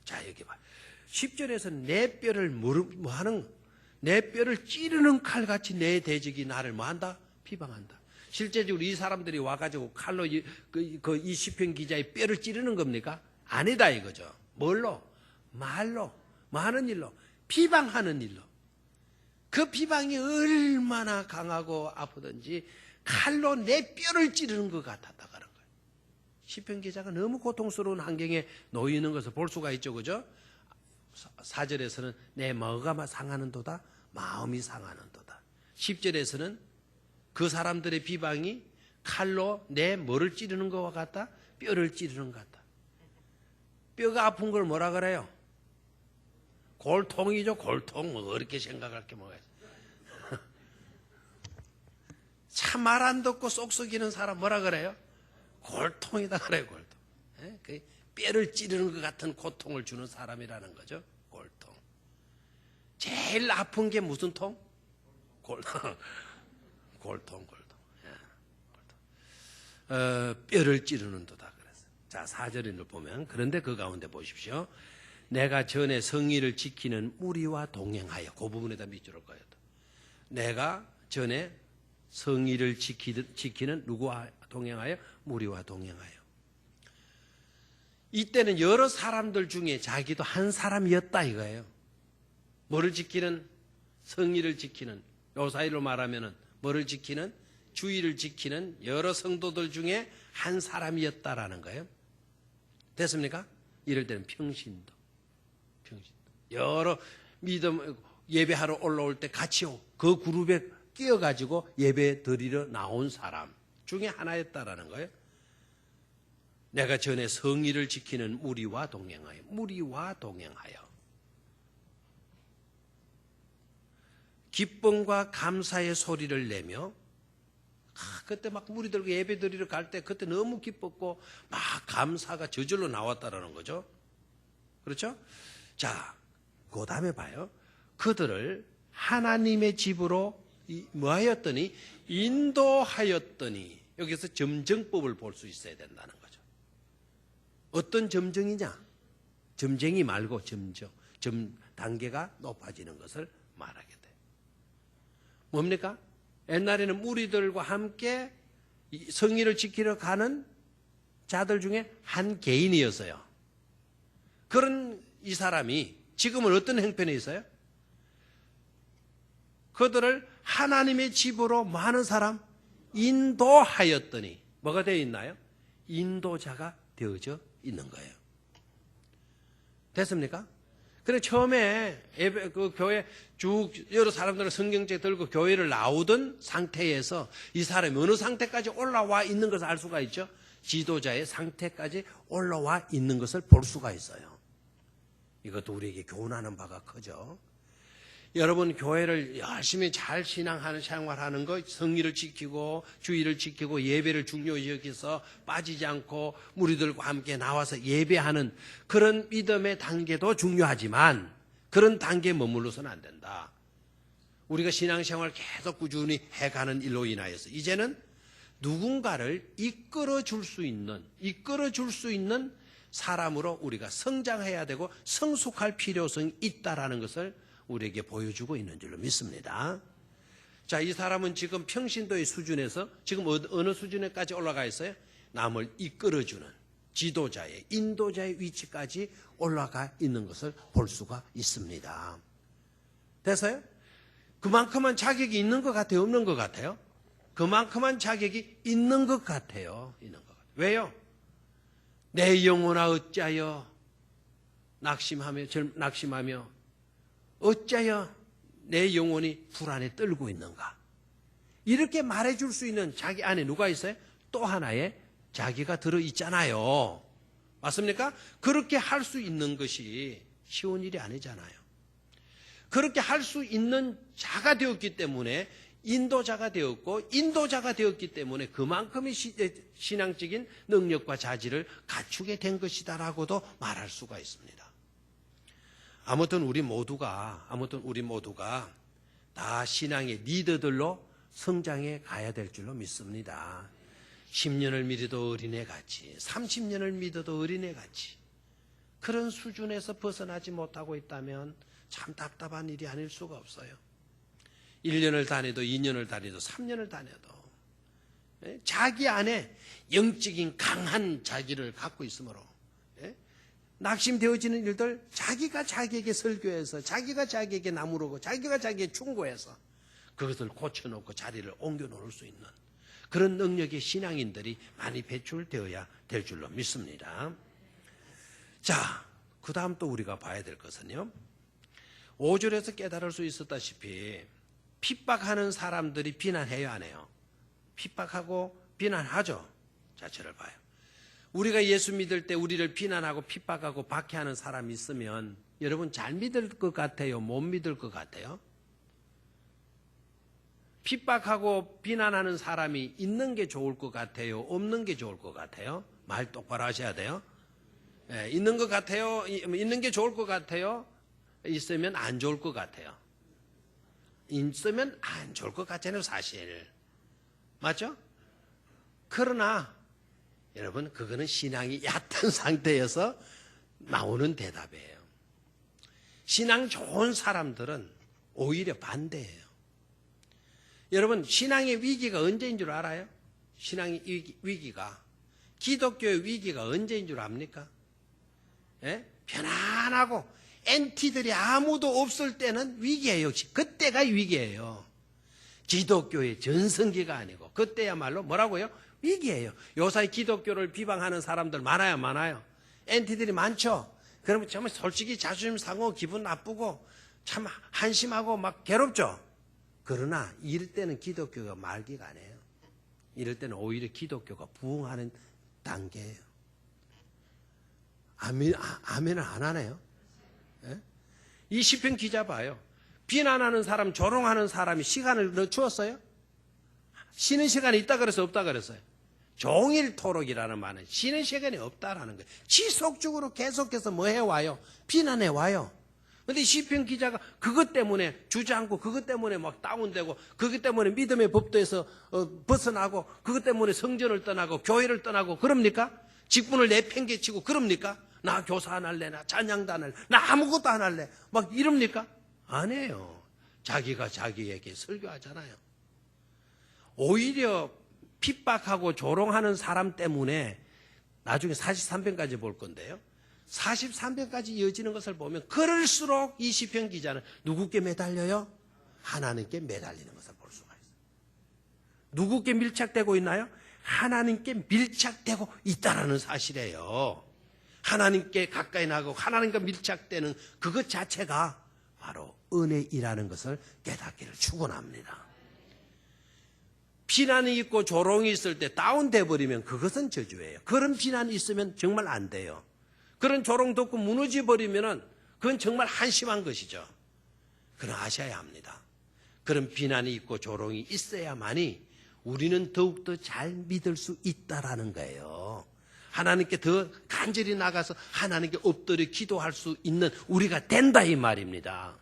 자, 여기 봐. 10절에서 내 뼈를 내 뼈를 찌르는 칼같이 내 대적이 나를 뭐한다? 비방한다. 실제적으로 이 사람들이 와가지고 칼로 이 시편 기자의 뼈를 찌르는 겁니까? 아니다 이거죠. 뭘로? 말로, 많은 일로, 비방하는 일로. 그 비방이 얼마나 강하고 아프든지 칼로 내 뼈를 찌르는 것 같았다 그런 거예요. 시편 기자가 너무 고통스러운 환경에 놓여 있는 것을 볼 수가 있죠, 그죠? 4절에서는 내 머가 상하는도다, 마음이 상하는도다. 10절에서는 그 사람들의 비방이 칼로 내 뭐를 찌르는 것과 같다? 뼈를 찌르는 것 같다. 뼈가 아픈 걸 뭐라 그래요? 골통이죠, 골통. 뭐 그렇게 생각할 게 뭐가 있어. 참 말 안 듣고 쏙쏙이는 사람 뭐라 그래요? 골통이다 그래요, 골통. 그 뼈를 찌르는 것 같은 고통을 주는 사람이라는 거죠, 골통. 제일 아픈 게 무슨 통? 골통. 뼈를 찌르는도다 그랬어요. 자, 4절을 보면 그런데 그 가운데 보십시오. 내가 전에 성의를 지키는 무리와 동행하여, 그 부분에다 밑줄 올 거예요. 내가 전에 성의를 지키는 누구와 동행하여? 무리와 동행하여. 이때는 여러 사람들 중에 자기도 한 사람이었다 이거예요. 뭐를 지키는? 성의를 지키는, 요사이로 말하면은 뭐를 지키는? 주의를 지키는 여러 성도들 중에 한 사람이었다라는 거예요. 됐습니까? 이럴 때는 평신도. 여러 믿음 예배하러 올라올 때 같이 그 그룹에 끼어가지고 예배 드리러 나온 사람 중에 하나였다라는 거예요. 내가 전에 성의를 지키는 무리와 동행하여. 기쁨과 감사의 소리를 내며, 그때 막 무리들과 예배 드리러 갈 때 그때 너무 기뻤고 막 감사가 저절로 나왔다라는 거죠. 그렇죠? 자, 그 다음에 봐요. 그들을 하나님의 집으로 뭐하였더니? 인도하였더니. 여기서 점정법을 볼 수 있어야 된다는 거죠. 어떤 점정이냐? 점쟁이 말고 단계가 높아지는 것을 말하게 돼. 뭡니까? 옛날에는 무리들과 함께 성의를 지키러 가는 자들 중에 한 개인이었어요. 그런 이 사람이 지금은 어떤 형편에 있어요? 그들을 하나님의 집으로 많은 사람 인도하였더니 뭐가 되어 있나요? 인도자가 되어져 있는 거예요. 됐습니까? 그래 처음에 그 교회 쭉 여러 사람들은 성경책 들고 교회를 나오던 상태에서 이 사람이 어느 상태까지 올라와 있는 것을 알 수가 있죠. 지도자의 상태까지 올라와 있는 것을 볼 수가 있어요. 이것도 우리에게 교훈하는 바가 크죠. 여러분 교회를 열심히 잘 신앙하는 생활하는 것, 성의를 지키고 주의를 지키고 예배를 중요히 여기서 빠지지 않고 무리들과 함께 나와서 예배하는 그런 믿음의 단계도 중요하지만 그런 단계에 머물러서는 안 된다. 우리가 신앙생활 계속 꾸준히 해가는 일로 인하여서 이제는 누군가를 이끌어 줄 수 있는 사람으로 우리가 성장해야 되고 성숙할 필요성이 있다라는 것을 우리에게 보여주고 있는 줄로 믿습니다. 자, 이 사람은 지금 평신도의 수준에서 지금 어느 수준에까지 올라가 있어요? 남을 이끌어주는 지도자의, 인도자의 위치까지 올라가 있는 것을 볼 수가 있습니다. 됐어요? 그만큼만 자격이 있는 것 같아요? 없는 것 같아요? 그만큼만 자격이 있는 것 같아요. 왜요? 내 영혼아 어찌하여 낙심하며 어찌하여 내 영혼이 불안에 떨고 있는가? 이렇게 말해줄 수 있는 자기 안에 누가 있어요? 또 하나의 자기가 들어있잖아요. 맞습니까? 그렇게 할 수 있는 것이 쉬운 일이 아니잖아요. 그렇게 할 수 있는 자가 되었기 때문에 인도자가 되었고, 인도자가 되었기 때문에 그만큼의 신앙적인 능력과 자질을 갖추게 된 것이다라고도 말할 수가 있습니다. 아무튼 우리 모두가 다 신앙의 리더들로 성장해 가야 될 줄로 믿습니다. 10년을 믿어도 어린애같이, 30년을 믿어도 어린애같이 그런 수준에서 벗어나지 못하고 있다면 참 답답한 일이 아닐 수가 없어요. 1년을 다녀도 2년을 다녀도 3년을 다녀도 자기 안에 영적인 강한 자기를 갖고 있으므로 낙심되어지는 일들 자기가 자기에게 설교해서 자기가 자기에게 나무르고 자기가 자기에게 충고해서 그것을 고쳐놓고 자리를 옮겨놓을 수 있는 그런 능력의 신앙인들이 많이 배출되어야 될 줄로 믿습니다. 자, 그 다음 또 우리가 봐야 될 것은요, 5절에서 깨달을 수 있었다시피 핍박하는 사람들이 비난해요, 안 해요? 핍박하고 비난하죠. 자, 저를 봐요. 우리가 예수 믿을 때 우리를 비난하고 핍박하고 박해하는 사람이 있으면 여러분 잘 믿을 것 같아요? 못 믿을 것 같아요? 핍박하고 비난하는 사람이 있는 게 좋을 것 같아요? 없는 게 좋을 것 같아요? 말 똑바로 하셔야 돼요. 있는 것 같아요? 있는 게 좋을 것 같아요? 있으면 안 좋을 것 같아요? 있으면 안 좋을 것 같잖아요, 사실. 맞죠? 그러나 여러분, 그거는 신앙이 얕은 상태에서 나오는 대답이에요. 신앙 좋은 사람들은 오히려 반대예요. 여러분, 신앙의 위기가 언제인 줄 알아요? 신앙의 위기가, 기독교의 위기가 언제인 줄 압니까? 편안하고 엔티들이 아무도 없을 때는 위기예요. 그때가 위기예요. 기독교의 전성기가 아니고 그때야말로 뭐라고요? 위기예요. 요새 기독교를 비방하는 사람들 많아요. 엔티들이 많죠. 그러면 정말 솔직히 자존심 상하고 기분 나쁘고 참 한심하고 막 괴롭죠. 그러나 이럴 때는 기독교가 말기가 아니에요. 이럴 때는 오히려 기독교가 부흥하는 단계예요. 아멘을 안 하네요. 이 시편 기자 봐요. 비난하는 사람, 조롱하는 사람이 시간을 넣어주었어요? 쉬는 시간이 있다 그래서 없다 그랬어요? 종일토록이라는 말은 쉬는 시간이 없다라는 거예요. 지속적으로 계속해서 뭐 해와요? 비난해와요. 그런데 시편 기자가 그것 때문에 주저앉고 그것 때문에 막 다운되고 그것 때문에 믿음의 법도에서 벗어나고 그것 때문에 성전을 떠나고 교회를 떠나고 그럽니까? 직분을 내팽개치고 그럽니까? 나 교사 안 할래, 나 찬양도 안 할래, 나 아무것도 안 할래 막 이럽니까? 아니에요. 자기가 자기에게 설교하잖아요. 오히려 핍박하고 조롱하는 사람 때문에 나중에 43편까지 볼 건데요, 43편까지 이어지는 것을 보면 그럴수록 이 시편 기자는 누구께 매달려요? 하나님께 매달리는 것을 볼 수가 있어요. 누구께 밀착되고 있나요? 하나님께 밀착되고 있다는 사실이에요. 하나님께 가까이 나고 하나님과 밀착되는 그것 자체가 바로 은혜이라는 것을 깨닫기를 축원합니다. 비난이 있고 조롱이 있을 때 다운돼 버리면 그것은 저주예요. 그런 비난이 있으면 정말 안 돼요. 그런 조롱 듣고 무너져 버리면 그건 정말 한심한 것이죠. 그러나 아셔야 합니다. 그런 비난이 있고 조롱이 있어야만이 우리는 더욱더 잘 믿을 수 있다라는 거예요. 하나님께 더 간절히 나가서 하나님께 엎드려 기도할 수 있는 우리가 된다 이 말입니다.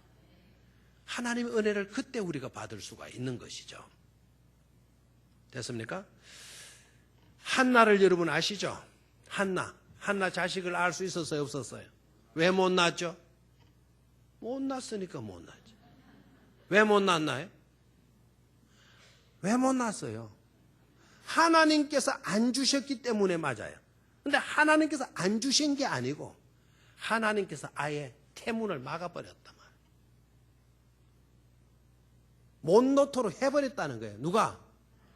하나님의 은혜를 그때 우리가 받을 수가 있는 것이죠. 됐습니까? 한나를 여러분 아시죠? 한나 자식을 알 수 있었어요, 없었어요? 왜 못 낳았죠? 못 낳았으니까 못 낳았죠. 왜 못 낳았나요? 왜 못 낳았어요? 하나님께서 안 주셨기 때문에 맞아요. 근데 하나님께서 안 주신 게 아니고 하나님께서 아예 태문을 막아버렸단 말이에요. 못 놓도록 해버렸다는 거예요. 누가?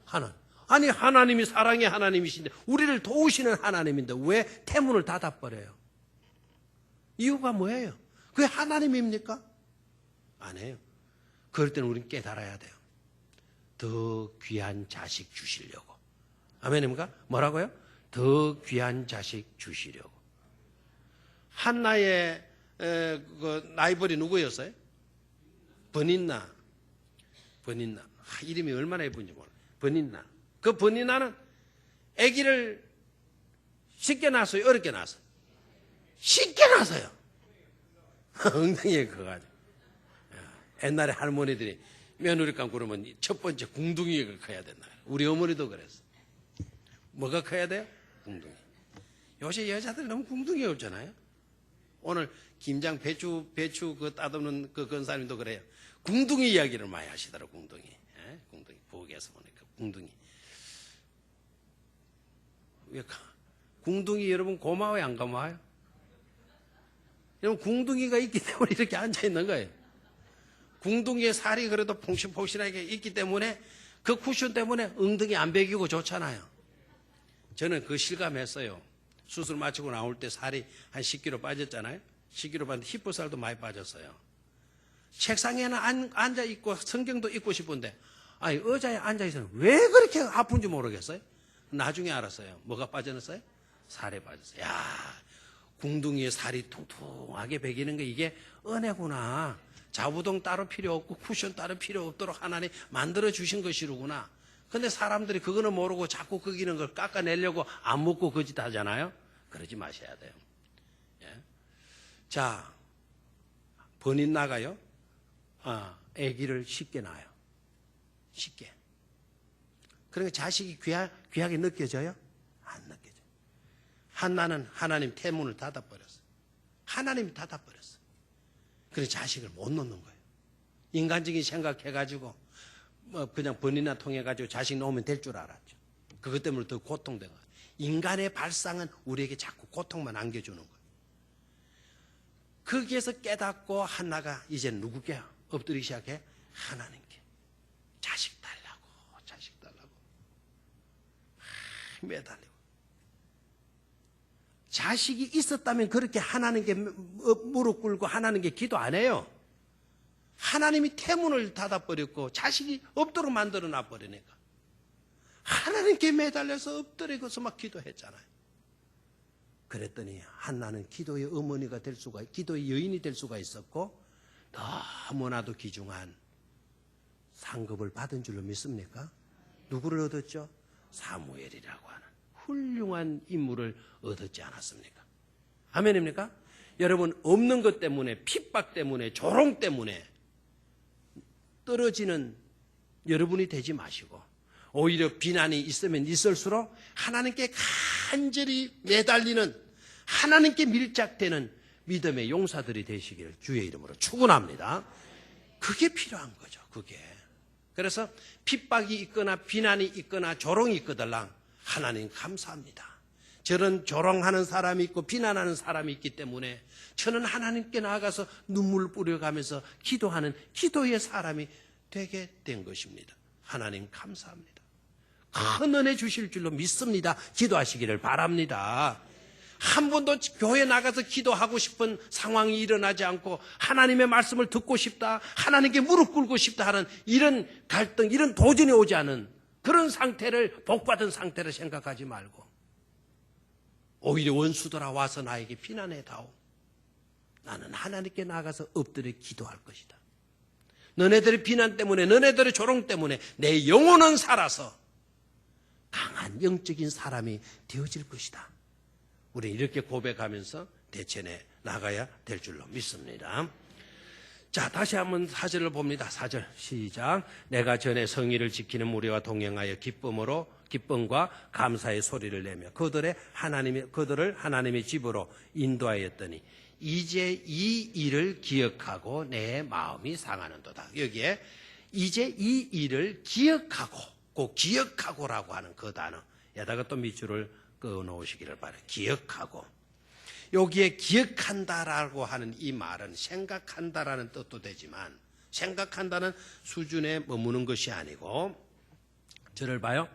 하나님. 아니 하나님이 사랑의 하나님이신데 우리를 도우시는 하나님인데 왜 태문을 닫아버려요? 이유가 뭐예요? 그게 하나님입니까? 아니에요. 그럴 때는 우리는 깨달아야 돼요. 더 귀한 자식 주시려고. 아멘입니까? 뭐라고요? 더 귀한 자식 주시려고. 한나의 그 라이벌이 누구였어요? 버닌나. 이름이 얼마나 예쁜지 몰라. 버닌나. 그 버닌나는 아기를 쉽게 낳았어요? 어렵게 낳았어요? 쉽게 낳았어요. 엉덩이에 그거 가지고. 옛날에 할머니들이 며느리감 그러면 첫 번째 궁둥이가 커야 된다. 우리 어머니도 그랬어. 뭐가 커야 돼요? 궁둥이. 요새 여자들이 너무 궁둥이가 없잖아요. 오늘 김장 배추 그 따듬는 그 건사님도 그래요. 궁둥이 이야기를 많이 하시더라고. 궁둥이. 궁둥이. 부엌에서 보니까 궁둥이. 왜 궁둥이 여러분 고마워요, 안 고마워요? 여러분 궁둥이가 있기 때문에 이렇게 앉아 있는 거예요. 궁둥이에 살이 그래도 폭신폭신하게 있기 때문에 그 쿠션 때문에 엉덩이 안 베기고 좋잖아요. 저는 그 실감했어요. 수술 마치고 나올 때 살이 한 10kg 빠졌잖아요. 10kg 빠졌는데 힙부살도 많이 빠졌어요. 책상에는 앉아있고 성경도 읽고 싶은데 아니 의자에 앉아있어는 왜 그렇게 아픈지 모르겠어요. 나중에 알았어요. 뭐가 빠졌어요? 살이 빠졌어요. 야, 궁둥이에 살이 퉁퉁하게 베기는 게 이게 은혜구나. 자부동 따로 필요 없고 쿠션 따로 필요 없도록 하나님 만들어 주신 것이로구나. 근데 사람들이 그거는 모르고 자꾸 거기는 걸 깎아내려고 안 먹고 거짓 하잖아요. 그러지 마셔야 돼요. 예. 자, 번인 나가요. 아기를 쉽게 낳아요. 쉽게. 그러니까 자식이 귀하게 느껴져요? 안 느껴져요. 한나는 하나님 태문을 닫아버렸어요. 하나님이 닫아버렸어요. 그래서 자식을 못 놓는 거예요. 인간적인 생각해가지고 뭐 그냥 번이나 통해가지고 자식 놓으면 될 줄 알았죠. 그것 때문에 더 고통된 거예요. 인간의 발상은 우리에게 자꾸 고통만 안겨주는 거예요. 거기에서 깨닫고 한나가 이제 누구께 엎드리기 시작해? 하나님께. 자식 달라고. 매달리고. 자식이 있었다면 그렇게 하나님께 무릎 꿇고 하나님께 기도 안 해요. 하나님이 태문을 닫아버렸고 자식이 없도록 만들어 놔버리니까 하나님께 매달려서 엎드리고서 막 기도했잖아요. 그랬더니 한나는 기도의 어머니가 될 수가, 기도의 여인이 될 수가 있었고 너무나도 귀중한 상급을 받은 줄로 믿습니까? 누구를 얻었죠? 사무엘이라고 하는 훌륭한 인물을 얻었지 않았습니까? 아멘입니까? 여러분, 없는 것 때문에, 핍박 때문에, 조롱 때문에 떨어지는 여러분이 되지 마시고 오히려 비난이 있으면 있을수록 하나님께 간절히 매달리는, 하나님께 밀착되는 믿음의 용사들이 되시기를 주의 이름으로 축원합니다. 그게 필요한 거죠. 그게. 그래서 핍박이 있거나 비난이 있거나 조롱이 있거들랑 하나님 감사합니다. 저런 조롱하는 사람이 있고 비난하는 사람이 있기 때문에 저는 하나님께 나아가서 눈물 뿌려가면서 기도하는 기도의 사람이 되게 된 것입니다. 하나님 감사합니다. 큰 은혜 주실 줄로 믿습니다. 기도하시기를 바랍니다. 한 번도 교회 나가서 기도하고 싶은 상황이 일어나지 않고 하나님의 말씀을 듣고 싶다, 하나님께 무릎 꿇고 싶다 하는 이런 갈등, 이런 도전이 오지 않은 그런 상태를, 복받은 상태를 생각하지 말고 오히려 원수들아 와서 나에게 비난해다오. 나는 하나님께 나가서 엎드려 기도할 것이다. 너네들의 비난 때문에, 너네들의 조롱 때문에 내 영혼은 살아서 강한 영적인 사람이 되어질 것이다. 우리 이렇게 고백하면서 대천에 나가야 될 줄로 믿습니다. 자, 다시 한번 4절을 봅니다. 4절 시작. 내가 전에 성의를 지키는 무리와 동행하여 기쁨과 감사의 소리를 내며 그들을 하나님의 집으로 인도하였더니 이제 이 일을 기억하고 내 마음이 상하는도다. 여기에 이제 이 일을 기억하고, 꼭 기억하고라고 하는 그 단어, 여기다가 또 밑줄을 그어 놓으시기를 바라요. 기억하고. 여기에 기억한다라고 하는 이 말은 생각한다라는 뜻도 되지만 생각한다는 수준에 머무는 것이 아니고, 저를 봐요.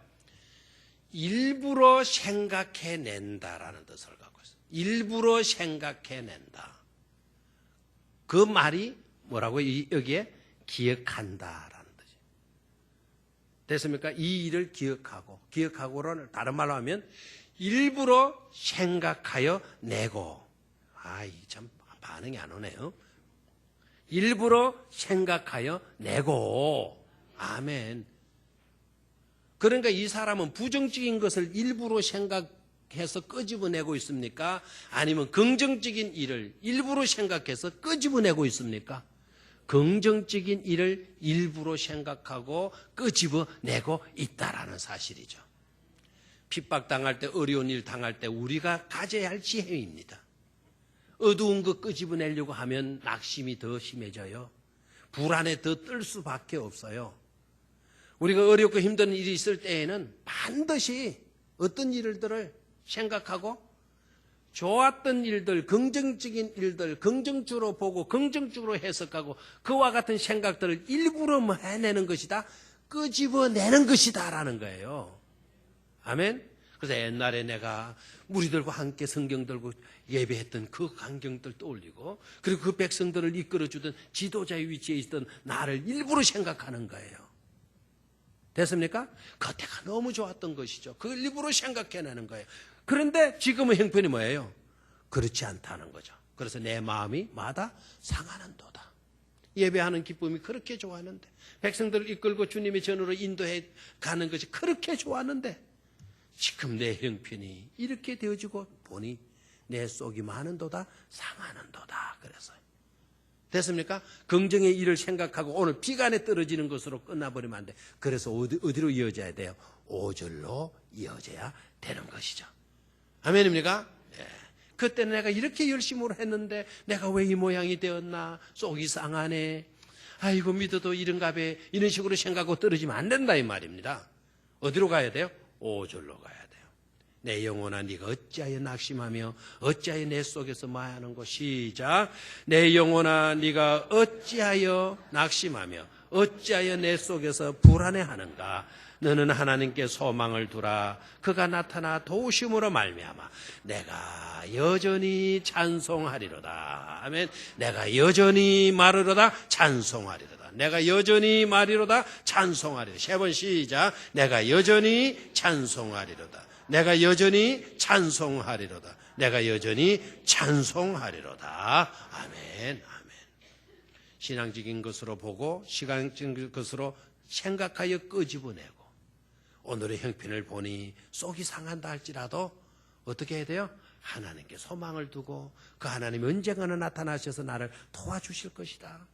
일부러 생각해낸다라는 뜻을 갖고 있어요. 일부러 생각해낸다. 그 말이 뭐라고? 여기에 기억한다라는 뜻이에요. 됐습니까? 이 일을 기억하고는 다른 말로 하면 일부러 생각하여 내고, 참 반응이 안 오네요. 일부러 생각하여 내고. 아멘. 그러니까 이 사람은 부정적인 것을 일부러 생각해서 끄집어내고 있습니까? 아니면 긍정적인 일을 일부러 생각해서 끄집어내고 있습니까? 긍정적인 일을 일부러 생각하고 끄집어내고 있다라는 사실이죠. 핍박당할 때, 어려운 일 당할 때 우리가 가져야 할 지혜입니다. 어두운 거 끄집어내려고 하면 낙심이 더 심해져요. 불안에 더 뜰 수밖에 없어요. 우리가 어렵고 힘든 일이 있을 때에는 반드시 어떤 일들을 생각하고 좋았던 일들, 긍정적인 일들, 긍정적으로 보고 긍정적으로 해석하고 그와 같은 생각들을 일부러 해내는 것이다. 끄집어내는 것이다라는 거예요. 아멘. 그래서 옛날에 내가 무리들과 함께 성경 들고 예배했던 그 광경들 떠올리고 그리고 그 백성들을 이끌어주던 지도자의 위치에 있던 나를 일부러 생각하는 거예요. 됐습니까? 그때가 너무 좋았던 것이죠. 그걸 일부러 생각해내는 거예요. 그런데 지금의 형편이 뭐예요? 그렇지 않다는 거죠. 그래서 내 마음이 마다 상하는도다. 예배하는 기쁨이 그렇게 좋았는데 백성들을 이끌고 주님의 전으로 인도해 가는 것이 그렇게 좋았는데 지금 내 형편이 이렇게 되어지고 보니 내 속이 많은도다 상하는도다. 그래서요. 됐습니까? 긍정의 일을 생각하고 오늘 비관에 떨어지는 것으로 끝나버리면 안 돼. 그래서 어디로 이어져야 돼요? 5절로 이어져야 되는 것이죠. 아멘입니까? 예. 그때 내가 이렇게 열심으로 했는데 내가 왜 이 모양이 되었나? 속이 상하네. 아이고 믿어도 이런가 봐. 이런 식으로 생각하고 떨어지면 안 된다 이 말입니다. 어디로 가야 돼요? 5절로 가야 돼요. 내 영혼아 네가 어찌하여 낙심하며 어찌하여 내 속에서 마하는고. 시작. 내 영혼아 네가 어찌하여 낙심하며 어찌하여 내 속에서 불안해하는가. 너는 하나님께 소망을 두라. 그가 나타나 도우심으로 말미암아 내가 여전히 찬송하리로다. 아멘. 내가 여전히 말하리로다. 찬송하리로다. 내가 여전히 말이로다. 찬송하리로다. 3번 시작. 내가 여전히 찬송하리로다. 내가 여전히 찬송하리로다. 내가 여전히 찬송하리로다. 아멘. 아멘. 신앙적인 것으로 보고 시간적인 것으로 생각하여 끄집어내고 오늘의 형편을 보니 속이 상한다 할지라도 어떻게 해야 돼요? 하나님께 소망을 두고 그 하나님이 언젠가는 나타나셔서 나를 도와주실 것이다.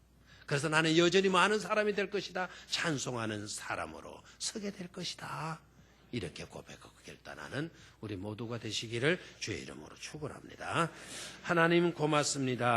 그래서 나는 여전히 많은 사람이 될 것이다. 찬송하는 사람으로 서게 될 것이다. 이렇게 고백하고 결단하는 우리 모두가 되시기를 주의 이름으로 축원합니다. 하나님 고맙습니다.